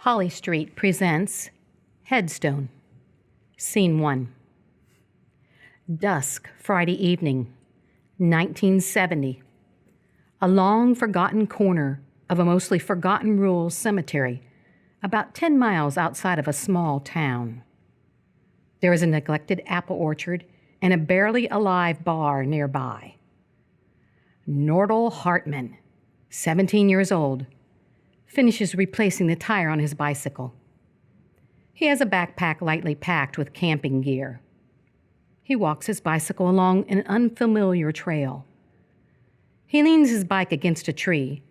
Holly Street presents Headstone, Scene 1. Dusk, Friday evening, 1970. A long-forgotten corner of a mostly forgotten rural cemetery, about 10 miles outside of a small town. There is a neglected apple orchard and a barely alive bar nearby. Nordal Hartman, 17 years old, finishes replacing the tire on his bicycle. He has a backpack lightly packed with camping gear. He walks his bicycle along an unfamiliar trail. He leans his bike against a tree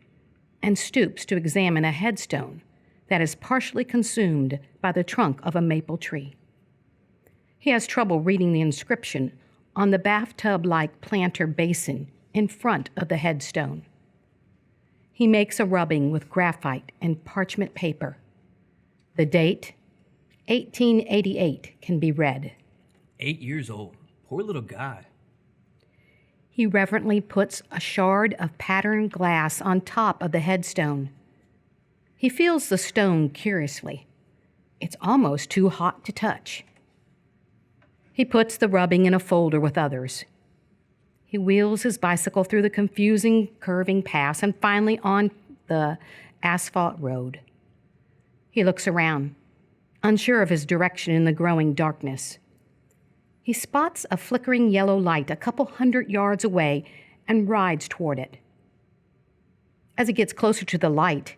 and stoops to examine a headstone that is partially consumed by the trunk of a maple tree. He has trouble reading the inscription on the bathtub-like planter basin in front of the headstone. He makes a rubbing with graphite and parchment paper. The date, 1888, can be read. 8 years old. Poor little guy. He reverently puts a shard of patterned glass on top of the headstone. He feels the stone curiously. It's almost too hot to touch. He puts the rubbing in a folder with others. He wheels his bicycle through the confusing, curving paths and finally on the asphalt road. He looks around, unsure of his direction in the growing darkness. He spots a flickering yellow light a couple 100 yards away and rides toward it. As he gets closer to the light,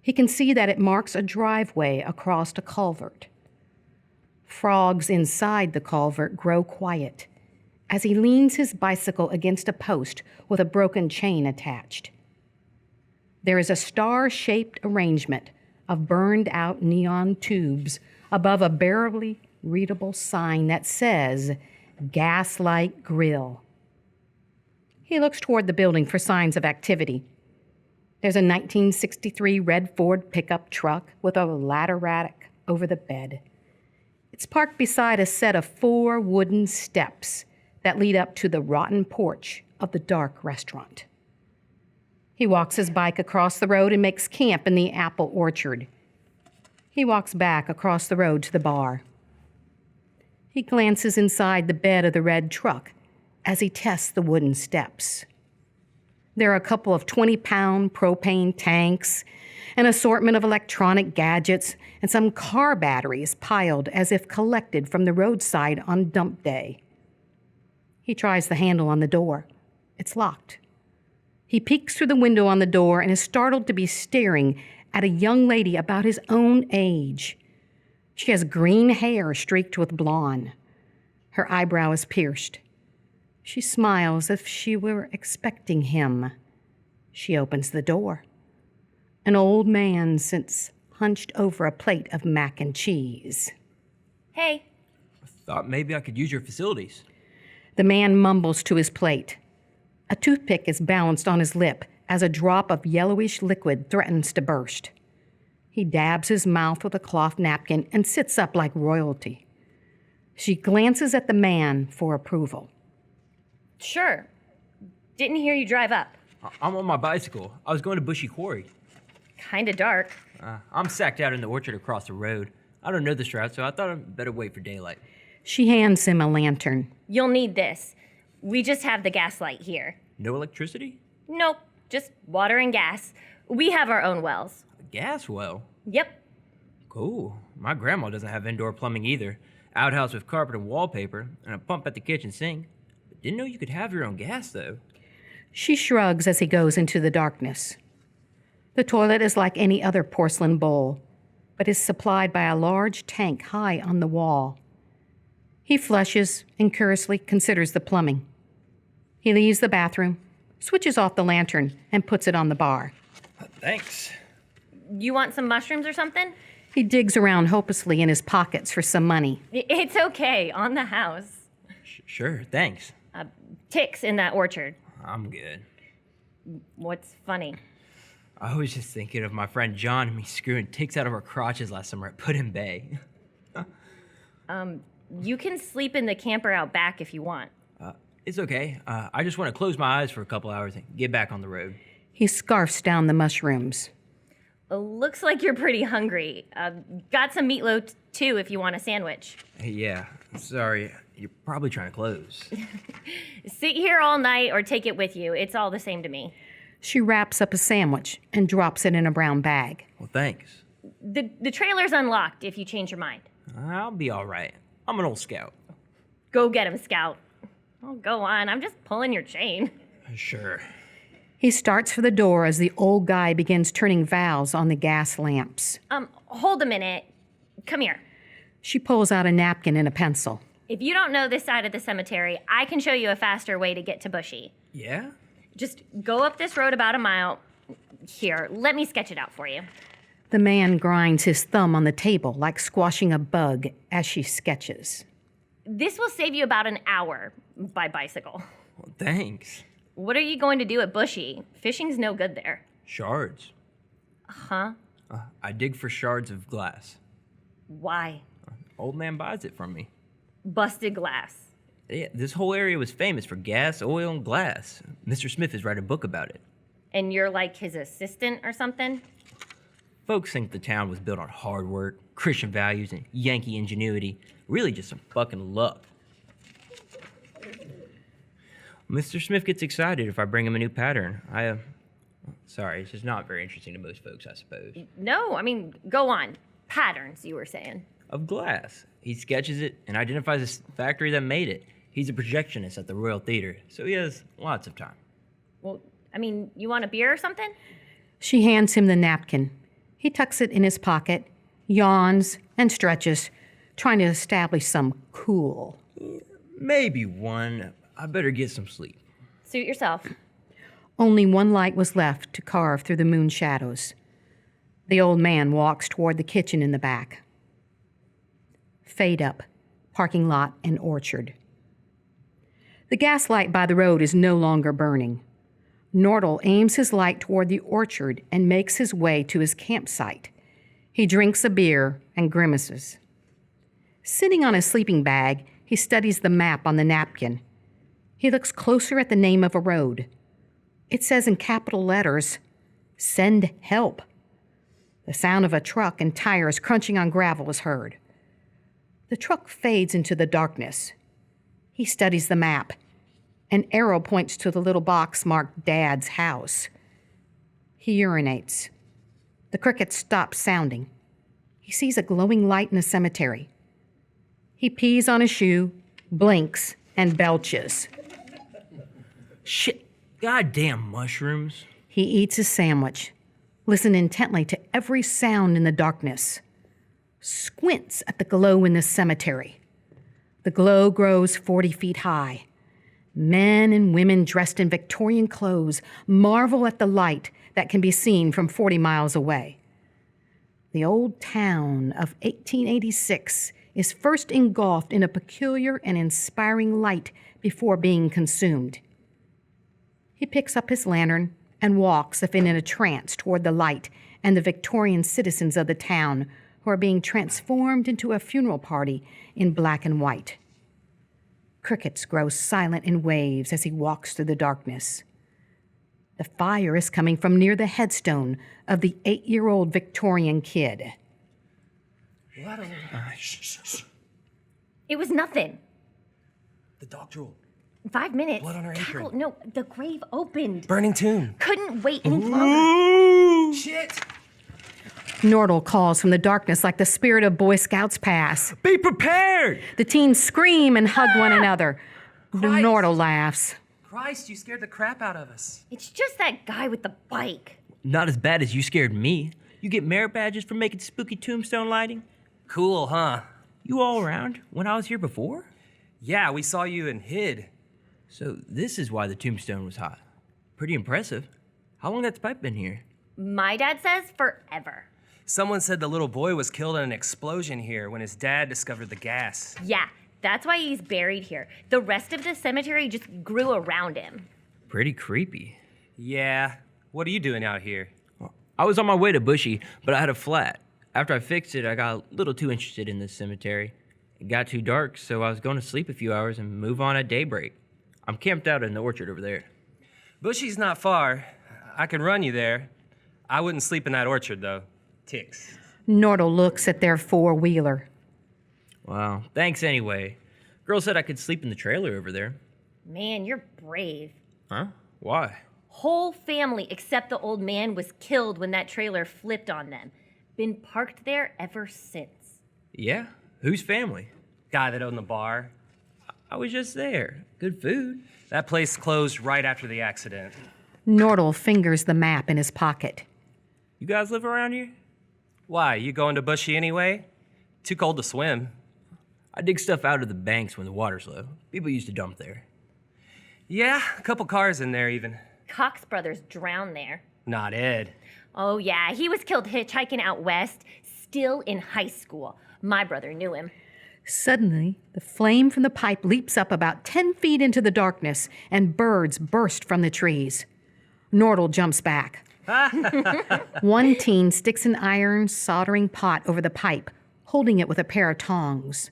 he can see that it marks a driveway across a culvert. Frogs inside the culvert grow quiet as he leans his bicycle against a post with a broken chain attached. There is a star-shaped arrangement of burned-out neon tubes above a barely readable sign that says Gaslight Grill. He looks toward the building for signs of activity. There's a 1963 red Ford pickup truck with a ladder rack over the bed. It's parked beside a set of 4 wooden steps that lead up to the rotten porch of the dark restaurant. He walks his bike across the road and makes camp in the apple orchard. He walks back across the road to the bar. He glances inside the bed of the red truck as he tests the wooden steps. There are a couple of 20-pound propane tanks, an assortment of electronic gadgets, and some car batteries piled as if collected from the roadside on dump day. He tries the handle on the door. It's locked. He peeks through the window on the door and is startled to be staring at a young lady about his own age. She has green hair streaked with blonde. Her eyebrow is pierced. She smiles as if she were expecting him. She opens the door. An old man sits hunched over a plate of mac and cheese. Hey. I thought maybe I could use your facilities. The man mumbles to his plate. A toothpick is balanced on his lip as a drop of yellowish liquid threatens to burst. He dabs his mouth with a cloth napkin and sits up like royalty. She glances at the man for approval. Sure. Didn't hear you drive up. I'm on my bicycle. I was going to Bushy Quarry. Kinda dark. I'm sacked out in the orchard across the road. I don't know this route, so I thought I'd better wait for daylight. She hands him a lantern. You'll need this. We just have the gaslight here. No electricity? Nope, just water and gas. We have our own wells. A gas well? Yep. Cool. My grandma doesn't have indoor plumbing either. Outhouse with carpet and wallpaper, and a pump at the kitchen sink. Didn't know you could have your own gas, though. She shrugs as he goes into the darkness. The toilet is like any other porcelain bowl, but is supplied by a large tank high on the wall. He flushes and curiously considers the plumbing. He leaves the bathroom, switches off the lantern, and puts it on the bar. Thanks. You want some mushrooms or something? He digs around hopelessly in his pockets for some money. It's okay, on the house. Sure, thanks. Ticks in that orchard. I'm good. What's funny? I was just thinking of my friend John and me screwing ticks out of our crotches last summer at Put in Bay. You can sleep in the camper out back if you want. It's okay. I just want to close my eyes for a couple hours and get back on the road. He scarfs down the mushrooms. Looks like you're pretty hungry. Got some meatloaf, too, if you want a sandwich. Hey, yeah, sorry. You're probably trying to close. Sit here all night or take it with you. It's all the same to me. She wraps up a sandwich and drops it in a brown bag. Well, thanks. The trailer's unlocked if you change your mind. I'll be all right. I'm an old scout. Go get him, Scout. Oh, go on. I'm just pulling your chain. Sure. He starts for the door as the old guy begins turning valves on the gas lamps. Hold a minute. Come here. She pulls out a napkin and a pencil. If you don't know this side of the cemetery, I can show you a faster way to get to Bushy. Yeah? Just go up this road about a mile. Here, let me sketch it out for you. The man grinds his thumb on the table like squashing a bug as she sketches. This will save you about an hour by bicycle. Well, thanks. What are you going to do at Bushy? Fishing's no good there. Shards. Huh? I dig for shards of glass. Why? Old man buys it from me. Busted glass. Yeah, this whole area was famous for gas, oil, and glass. Mr. Smith has written a book about it. And you're like his assistant or something? Folks think the town was built on hard work, Christian values, and Yankee ingenuity. Really just some fucking luck. Mr. Smith gets excited if I bring him a new pattern. Sorry, it's just not very interesting to most folks, I suppose. No, I mean, go on. Patterns, you were saying. Of glass. He sketches it and identifies the factory that made it. He's a projectionist at the Royal Theater, so he has lots of time. Well, I mean, you want a beer or something? She hands him the napkin. He tucks it in his pocket, yawns, and stretches, trying to establish some cool. Maybe one. I better get some sleep. Suit yourself. Only one light was left to carve through the moon shadows. The old man walks toward the kitchen in the back. Fade up, parking lot and orchard. The gas light by the road is no longer burning. Nordal aims his light toward the orchard and makes his way to his campsite. He drinks a beer and grimaces. Sitting on his sleeping bag, he studies the map on the napkin. He looks closer at the name of a road. It says in capital letters, "Send help." The sound of a truck and tires crunching on gravel is heard. The truck fades into the darkness. He studies the map. An arrow points to the little box marked Dad's house. He urinates. The crickets stop sounding. He sees a glowing light in the cemetery. He pees on his shoe, blinks, and belches. Shit. Goddamn mushrooms. He eats his sandwich, listens intently to every sound in the darkness, squints at the glow in the cemetery. The glow grows 40 feet high. Men and women dressed in Victorian clothes marvel at the light that can be seen from 40 miles away. The old town of 1886 is first engulfed in a peculiar and inspiring light before being consumed. He picks up his lantern and walks as if in a trance toward the light and the Victorian citizens of the town who are being transformed into a funeral party in black and white. Crickets grow silent in waves as he walks through the darkness. The fire is coming from near the headstone of the 8-year-old Victorian kid. Shh. It was nothing. The dog drool. 5 minutes. Blood on our apron. No, the grave opened. Burning tomb. Couldn't wait any longer. Shit! Nordal calls from the darkness like the spirit of Boy Scouts pass. Be prepared! The teens scream and hug one another. Christ. Nordal laughs. Christ, you scared the crap out of us. It's just that guy with the bike. Not as bad as you scared me. You get merit badges for making spooky tombstone lighting? Cool, huh? You all around when I was here before? Yeah, we saw you and hid. So this is why the tombstone was hot. Pretty impressive. How long has that pipe been here? My dad says forever. Someone said the little boy was killed in an explosion here when his dad discovered the gas. Yeah, that's why he's buried here. The rest of the cemetery just grew around him. Pretty creepy. Yeah, what are you doing out here? I was on my way to Bushy, but I had a flat. After I fixed it, I got a little too interested in this cemetery. It got too dark, so I was going to sleep a few hours and move on at daybreak. I'm camped out in the orchard over there. Bushy's not far. I can run you there. I wouldn't sleep in that orchard, though. Ticks. Nordal looks at their four-wheeler. Wow, thanks anyway. Girl said I could sleep in the trailer over there. Man, you're brave. Huh? Why? Whole family except the old man was killed when that trailer flipped on them. Been parked there ever since. Yeah? Whose family? Guy that owned the bar. I was just there. Good food. That place closed right after the accident. Nordal fingers the map in his pocket. You guys live around here? Why, you going to Bushy anyway? Too cold to swim. I dig stuff out of the banks when the water's low. People used to dump there. Yeah, a couple cars in there even. Cox brothers drowned there. Not Ed. Oh yeah, he was killed hitchhiking out west, still in high school. My brother knew him. Suddenly, the flame from the pipe leaps up about 10 feet into the darkness, and birds burst from the trees. Nordal jumps back. One teen sticks an iron soldering pot over the pipe, holding it with a pair of tongs.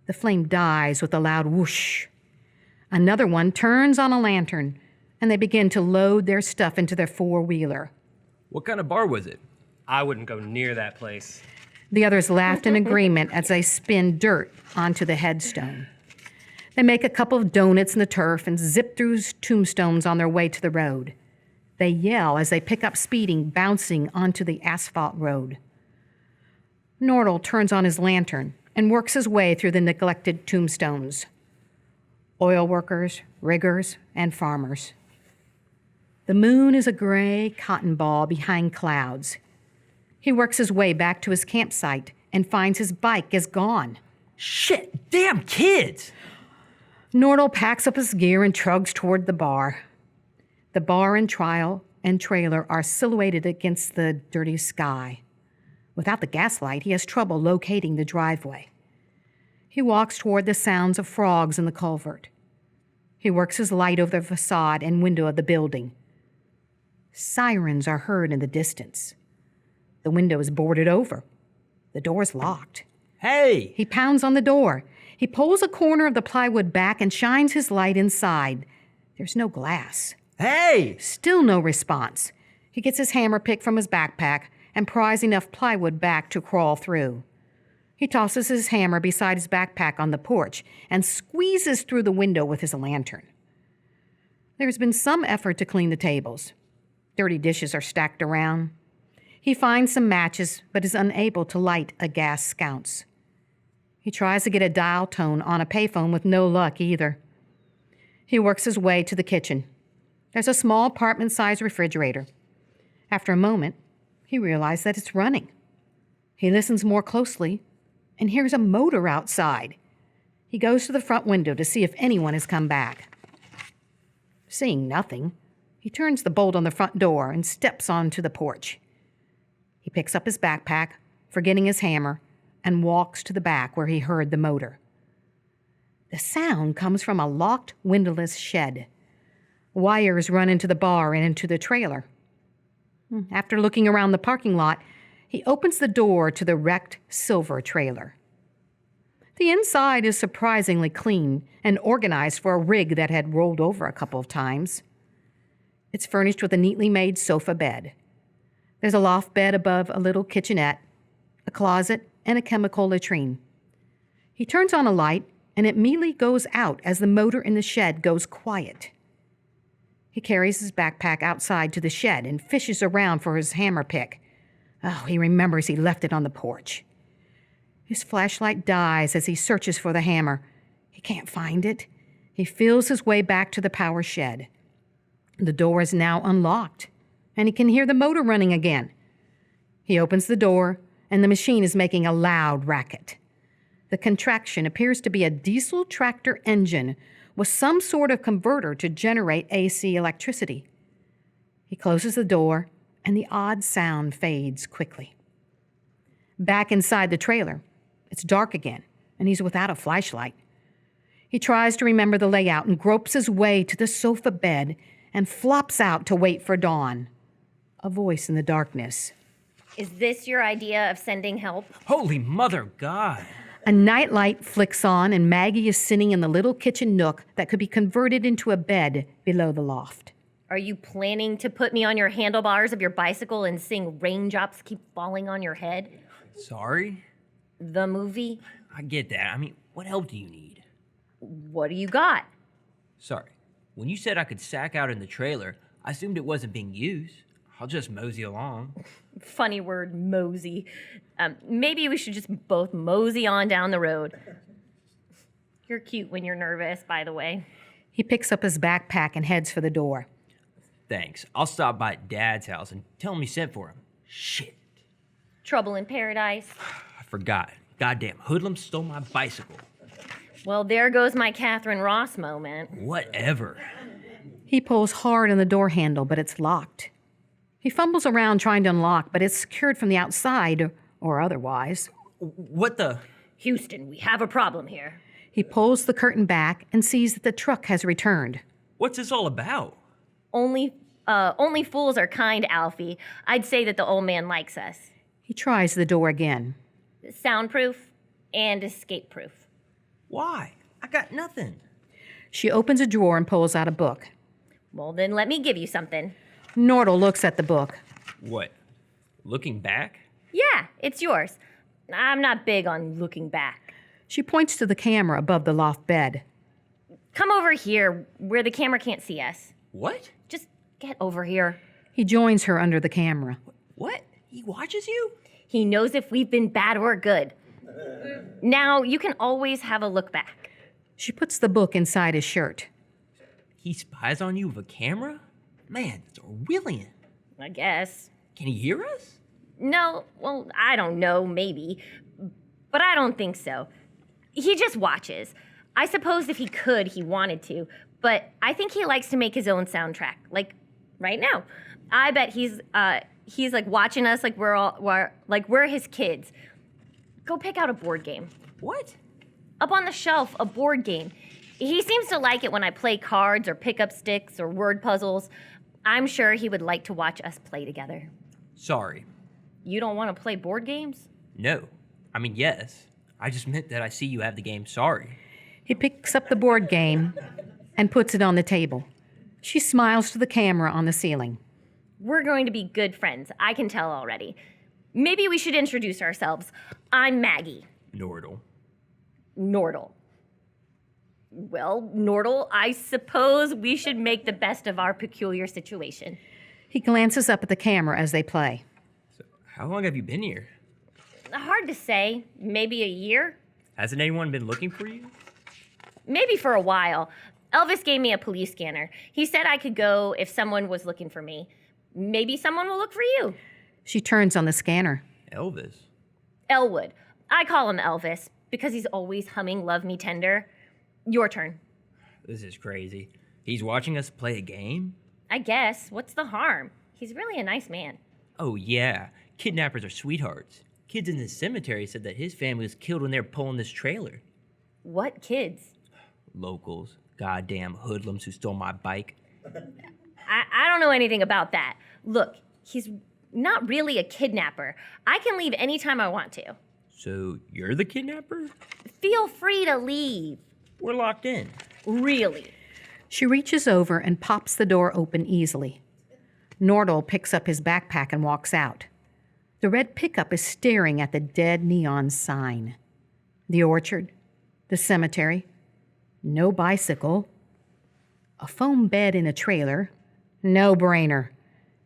The flame dies with a loud whoosh. Another one turns on a lantern, and they begin to load their stuff into their four-wheeler. What kind of bar was it? I wouldn't go near that place. The others laughed in agreement as they spin dirt onto the headstone. They make a couple of donuts in the turf and zip through tombstones on their way to the road. They yell as they pick up speeding, bouncing onto the asphalt road. Nordal turns on his lantern and works his way through the neglected tombstones. Oil workers, riggers, and farmers. The moon is a gray cotton ball behind clouds. He works his way back to his campsite and finds his bike is gone. Shit! Damn kids! Nordal packs up his gear and trogs toward the bar. The bar and trailer are silhouetted against the dirty sky. Without the gaslight, he has trouble locating the driveway. He walks toward the sounds of frogs in the culvert. He works his light over the facade and window of the building. Sirens are heard in the distance. The window is boarded over. The door's locked. Hey! He pounds on the door. He pulls a corner of the plywood back and shines his light inside. There's no glass. Hey! Still no response. He gets his hammer pick from his backpack and pries enough plywood back to crawl through. He tosses his hammer beside his backpack on the porch and squeezes through the window with his lantern. There's been some effort to clean the tables. Dirty dishes are stacked around. He finds some matches, but is unable to light a gas sconce. He tries to get a dial tone on a payphone with no luck either. He works his way to the kitchen. There's a small apartment-sized refrigerator. After a moment, he realizes that it's running. He listens more closely and hears a motor outside. He goes to the front window to see if anyone has come back. Seeing nothing, he turns the bolt on the front door and steps onto the porch. He picks up his backpack, forgetting his hammer, and walks to the back where he heard the motor. The sound comes from a locked, windowless shed. Wires run into the bar and into the trailer. After looking around the parking lot, he opens the door to the wrecked silver trailer. The inside is surprisingly clean and organized for a rig that had rolled over a couple of times. It's furnished with a neatly made sofa bed. There's a loft bed above a little kitchenette, a closet, and a chemical latrine. He turns on a light, and it immediately goes out as the motor in the shed goes quiet. He carries his backpack outside to the shed and fishes around for his hammer pick. Oh, he remembers he left it on the porch. His flashlight dies as he searches for the hammer. He can't find it. He feels his way back to the power shed. The door is now unlocked, and he can hear the motor running again. He opens the door, and the machine is making a loud racket. The contraction appears to be a diesel tractor engine with some sort of converter to generate AC electricity. He closes the door, and the odd sound fades quickly. Back inside the trailer, it's dark again, and he's without a flashlight. He tries to remember the layout and gropes his way to the sofa bed and flops out to wait for dawn. A voice in the darkness. Is this your idea of sending help? Holy mother God! A nightlight flicks on, and Maggie is sitting in the little kitchen nook that could be converted into a bed below the loft. Are you planning to put me on your handlebars of your bicycle and sing Raindrops Keep Falling on Your Head? Sorry? The movie? I get that. I mean, what help do you need? What do you got? Sorry. When you said I could sack out in the trailer, I assumed it wasn't being used. I'll just mosey along. Funny word, mosey. Maybe we should just both mosey on down the road. You're cute when you're nervous, by the way. He picks up his backpack and heads for the door. Thanks. I'll stop by Dad's house and tell him you sent for him. Shit. Trouble in paradise. I forgot. Goddamn hoodlum stole my bicycle. Well, there goes my Catherine Ross moment. Whatever. He pulls hard on the door handle, but it's locked. He fumbles around trying to unlock, but it's secured from the outside or otherwise. What the? Houston, we have a problem here. He pulls the curtain back and sees that the truck has returned. What's this all about? Only fools are kind, Alfie. I'd say that the old man likes us. He tries the door again. Soundproof and escape-proof. Why? I got nothing. She opens a drawer and pulls out a book. Well, then let me give you something. Nordal looks at the book. What? Looking back? Yeah, it's yours. I'm not big on looking back. She points to the camera above the loft bed. Come over here where the camera can't see us. What? Just get over here. He joins her under the camera. What? He watches you? He knows if we've been bad or good. Now, you can always have a look back. She puts the book inside his shirt. He spies on you with a camera? Man, that's brilliant. I guess. Can he hear us? No, well, I don't know, maybe. But I don't think so. He just watches. I suppose if he could, he wanted to. But I think he likes to make his own soundtrack, like right now. I bet he's like watching us like we're his kids. Go pick out a board game. What? Up on the shelf, a board game. He seems to like it when I play cards or pick up sticks or word puzzles. I'm sure he would like to watch us play together. Sorry. You don't want to play board games? No. I mean, yes. I just meant that I see you have the game Sorry. He picks up the board game and puts it on the table. She smiles to the camera on the ceiling. We're going to be good friends. I can tell already. Maybe we should introduce ourselves. I'm Maggie. Nordal. Nordal. Well, Nordal, I suppose we should make the best of our peculiar situation. He glances up at the camera as they play. So, how long have you been here? Hard to say. Maybe a year? Hasn't anyone been looking for you? Maybe for a while. Elvis gave me a police scanner. He said I could go if someone was looking for me. Maybe someone will look for you. She turns on the scanner. Elvis. Elwood. I call him Elvis because he's always humming Love Me Tender. Your turn. This is crazy. He's watching us play a game? I guess. What's the harm? He's really a nice man. Oh, yeah. Kidnappers are sweethearts. Kids in this cemetery said that his family was killed when they were pulling this trailer. What kids? Locals. Goddamn hoodlums who stole my bike. I don't know anything about that. Look, he's not really a kidnapper. I can leave anytime I want to. So, you're the kidnapper? Feel free to leave. We're locked in. Really. She reaches over and pops the door open easily. Nordal picks up his backpack and walks out. The red pickup is staring at the dead neon sign. The orchard, the cemetery, no bicycle, a foam bed in a trailer, no brainer.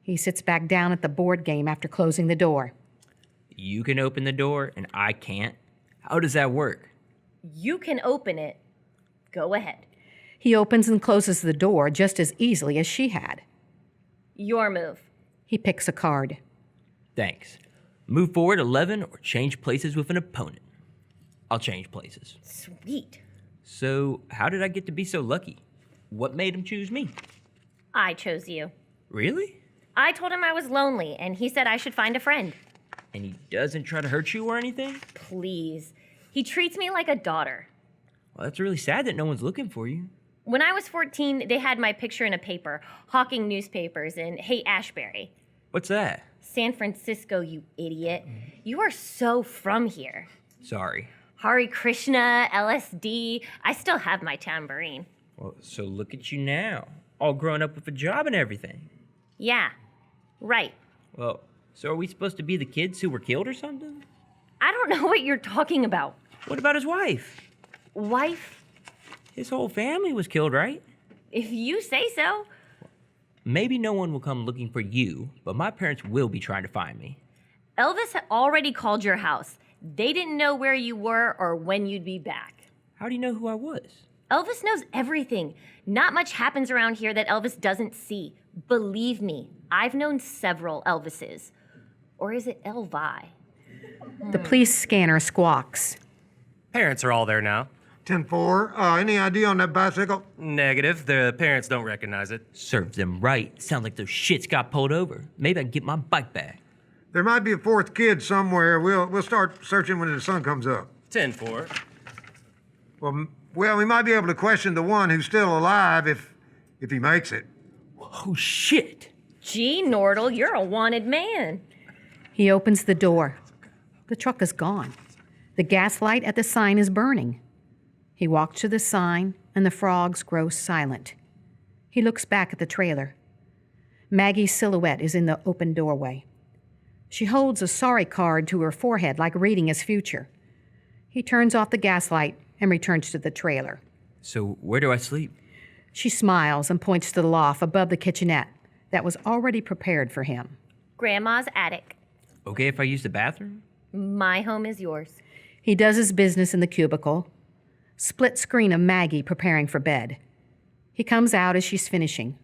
He sits back down at the board game after closing the door. You can open the door and I can't? How does that work? You can open it. Go ahead. He opens and closes the door just as easily as she had. Your move. He picks a card. Thanks. Move forward 11 or change places with an opponent. I'll change places. Sweet. So, how did I get to be so lucky? What made him choose me? I chose you. Really? I told him I was lonely, and he said I should find a friend. And he doesn't try to hurt you or anything? Please. He treats me like a daughter. Well, that's really sad that no one's looking for you. When I was 14, they had my picture in a paper, hawking newspapers in Haight-Ashbury. What's that? San Francisco, you idiot. You are so from here. Sorry. Hare Krishna, LSD. I still have my tambourine. Well, so look at you now. all grown up with a job and everything. Yeah, right. Well, so are we supposed to be the kids who were killed or something? I don't know what you're talking about. What about his wife? Wife? His whole family was killed, right? If you say so. Maybe no one will come looking for you, but my parents will be trying to find me. Elvis had already called your house. They didn't know where you were or when you'd be back. How do you know who I was? Elvis knows everything. Not much happens around here that Elvis doesn't see. Believe me, I've known several Elvises. Or is it Elvi? The police scanner squawks. Parents are all there now. 10-4. Any idea on that bicycle? Negative. The parents don't recognize it. Serves them right. Sounds like those shits got pulled over. Maybe I can get my bike back. There might be a fourth kid somewhere. We'll start searching when the sun comes up. 10-4. Well, we might be able to question the one who's still alive if he makes it. Oh, shit. Gee, Nordal, you're a wanted man. He opens the door. The truck is gone. The gaslight at the sign is burning. He walks to the sign, and the frogs grow silent. He looks back at the trailer. Maggie's silhouette is in the open doorway. She holds a sorry card to her forehead like reading his future. He turns off the gaslight and returns to the trailer. So where do I sleep? She smiles and points to the loft above the kitchenette that was already prepared for him. Grandma's attic. Okay if I use the bathroom? My home is yours. He does his business in the cubicle. Split screen of Maggie preparing for bed. He comes out as she's finishing.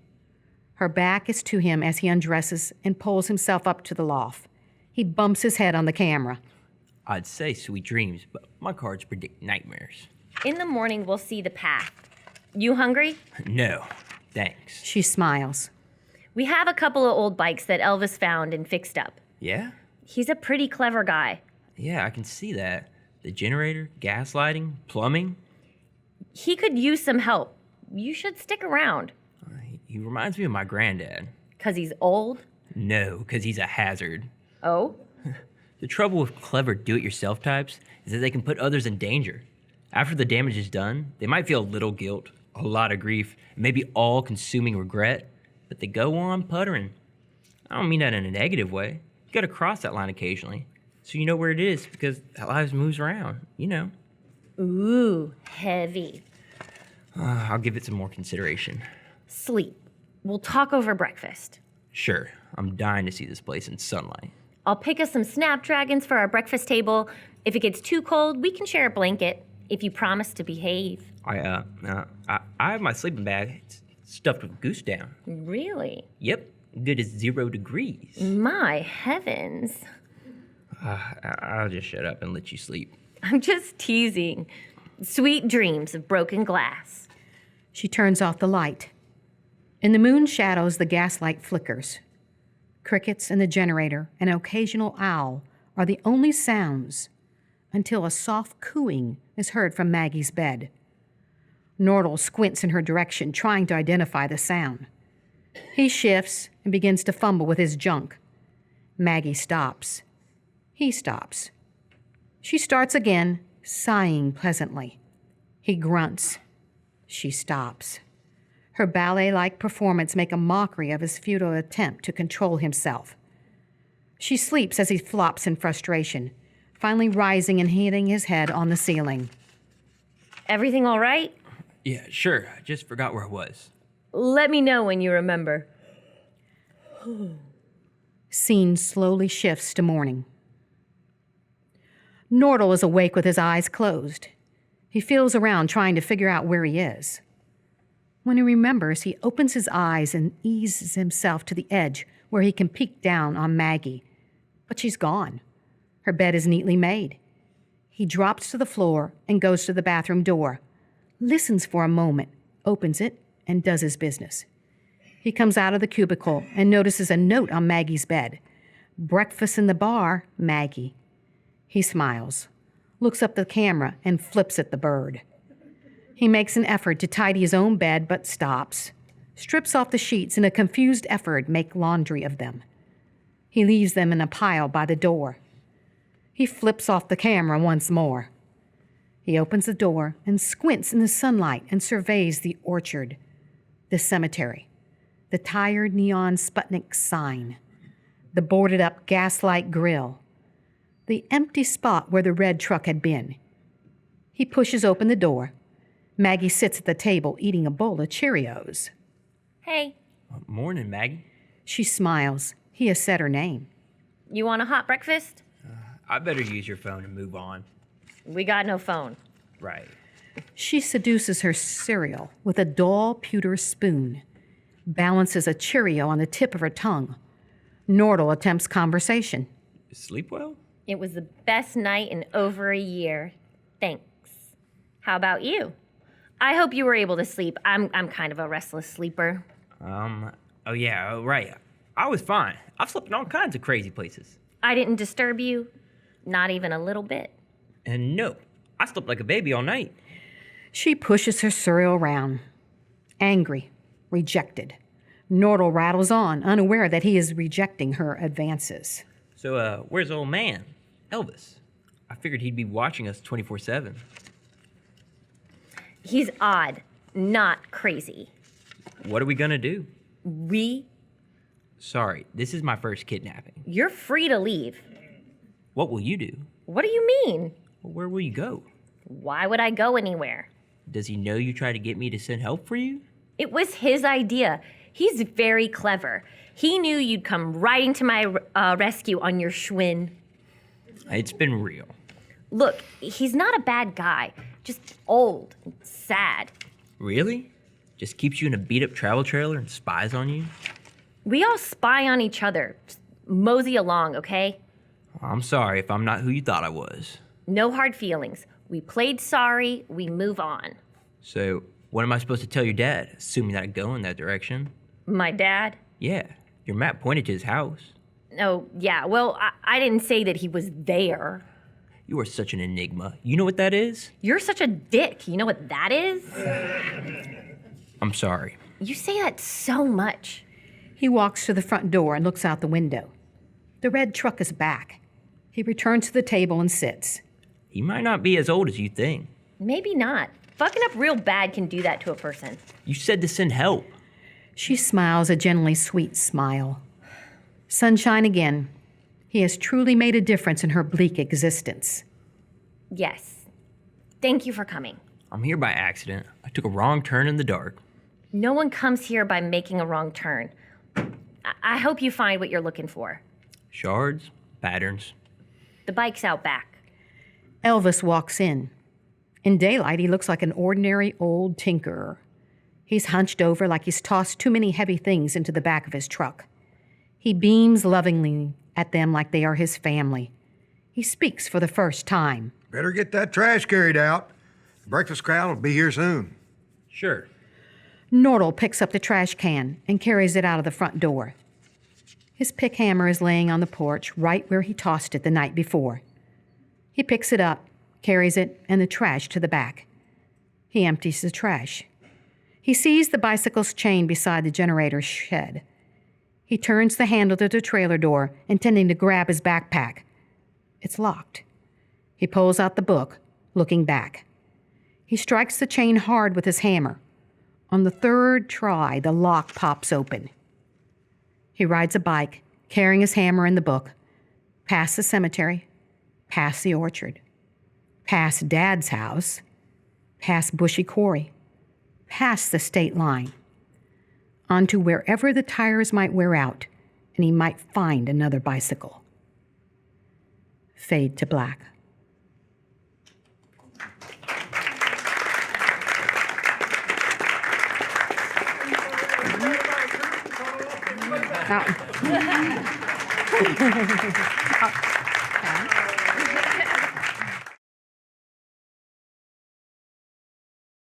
Her back is to him as he undresses and pulls himself up to the loft. He bumps his head on the camera. I'd say sweet dreams, but my cards predict nightmares. In the morning, we'll see the path. You hungry? No, thanks. She smiles. We have a couple of old bikes that Elvis found and fixed up. Yeah? He's a pretty clever guy. Yeah, I can see that. The generator, gaslighting, plumbing. He could use some help. You should stick around. He reminds me of my granddad. 'Cause he's old? No, because he's a hazard. Oh? The trouble with clever do-it-yourself types is that they can put others in danger. After the damage is done, they might feel a little guilt, a lot of grief, maybe all-consuming regret, but they go on puttering. I don't mean that in a negative way. You gotta cross that line occasionally, so you know where it is, because life moves around, you know. Ooh, heavy. I'll give it some more consideration. Sleep. We'll talk over breakfast. Sure, I'm dying to see this place in sunlight. I'll pick us some snapdragons for our breakfast table. If it gets too cold, we can share a blanket, if you promise to behave. I have my sleeping bag. It's stuffed with goose down. Really? Yep, good as 0 degrees. My heavens. I'll just shut up and let you sleep. I'm just teasing. Sweet dreams of broken glass. She turns off the light. In the moon shadows, the gaslight flickers. Crickets and the generator and an occasional owl are the only sounds until a soft cooing is heard from Maggie's bed. Nordal squints in her direction, trying to identify the sound. He shifts and begins to fumble with his junk. Maggie stops. He stops. She starts again, sighing pleasantly. He grunts. She stops. Her ballet-like performance makes a mockery of his futile attempt to control himself. She sleeps as he flops in frustration, finally rising and hitting his head on the ceiling. Everything all right? Yeah, sure. I just forgot where I was. Let me know when you remember. Scene slowly shifts to morning. Nordal is awake with his eyes closed. He feels around trying to figure out where he is. When he remembers, he opens his eyes and eases himself to the edge where he can peek down on Maggie. But she's gone. Her bed is neatly made. He drops to the floor and goes to the bathroom door, listens for a moment, opens it, and does his business. He comes out of the cubicle and notices a note on Maggie's bed. Breakfast in the bar, Maggie. He smiles, looks up the camera, and flips at the bird. He makes an effort to tidy his own bed, but stops, strips off the sheets in a confused effort to make laundry of them. He leaves them in a pile by the door. He flips off the camera once more. He opens the door and squints in the sunlight and surveys the orchard. The cemetery, the tired neon Sputnik sign, the boarded up Gaslight Grill, the empty spot where the red truck had been. He pushes open the door. Maggie sits at the table eating a bowl of Cheerios. Hey, Morning, Maggie. She smiles. He has said her name. you want a hot breakfast? I better use your phone and move on. We got no phone. Right. She seduces her cereal with a dull pewter spoon, balances a Cheerio on the tip of her tongue. Nordal attempts conversation. Sleep well? It was the best night in over a year. Thanks. How about you? I hope you were able to sleep. I'm kind of a restless sleeper. Oh yeah, right. I was fine. I've slept in all kinds of crazy places. I didn't disturb you, not even a little bit. And no, I slept like a baby all night. She pushes her cereal around. Angry, rejected. Nordal rattles on, unaware that he is rejecting her advances. So, where's old man? Elvis. I figured he'd be watching us 24/7. He's odd, not crazy. What are we gonna do? We? Sorry, this is my first kidnapping. You're free to leave. What will you do? What do you mean? Well, where will you go? Why would I go anywhere? Does he know you tried to get me to send help for you? It was his idea. He's very clever. He knew you'd come riding to my rescue on your Schwinn. It's been real. Look, he's not a bad guy, just old and sad. Really? Just keeps you in a beat-up travel trailer and spies on you? We all spy on each other. Just mosey along, okay? I'm sorry if I'm not who you thought I was. No hard feelings. We played sorry, we move on. So, what am I supposed to tell your dad, assuming that I go in that direction? My dad? Yeah, your map pointed to his house. Oh, yeah, well, I didn't say that he was there. You are such an enigma. You know what that is? You're such a dick. You know what that is? I'm sorry. You say that so much. He walks to the front door and looks out the window. The red truck is back. He returns to the table and sits. He might not be as old as you think. Maybe not. Fucking up real bad can do that to a person. You said to send help. She smiles a gently sweet smile. Sunshine again. He has truly made a difference in her bleak existence. Yes. Thank you for coming. I'm here by accident. I took a wrong turn in the dark. No one comes here by making a wrong turn. I hope you find what you're looking for. Shards, patterns. The bike's out back. Elvis walks in. In daylight, he looks like an ordinary old tinkerer. He's hunched over like he's tossed too many heavy things into the back of his truck. He beams lovingly at them like they are his family. He speaks for the first time. Better get that trash carried out. Breakfast crowd will be here soon. Sure. Nordal picks up the trash can and carries it out of the front door. His pick hammer is laying on the porch right where he tossed it the night before. He picks it up, carries it and the trash to the back. He empties the trash. He sees the bicycle's chain beside the generator's shed. He turns the handle to the trailer door, intending to grab his backpack. It's locked. He pulls out the book, looking back. He strikes the chain hard with his hammer. On the third try, the lock pops open. He rides a bike, carrying his hammer and the book, past the cemetery, past the orchard, past Dad's house, past Bushy Quarry, past the state line, onto wherever the tires might wear out, and he might find another bicycle. Fade to black.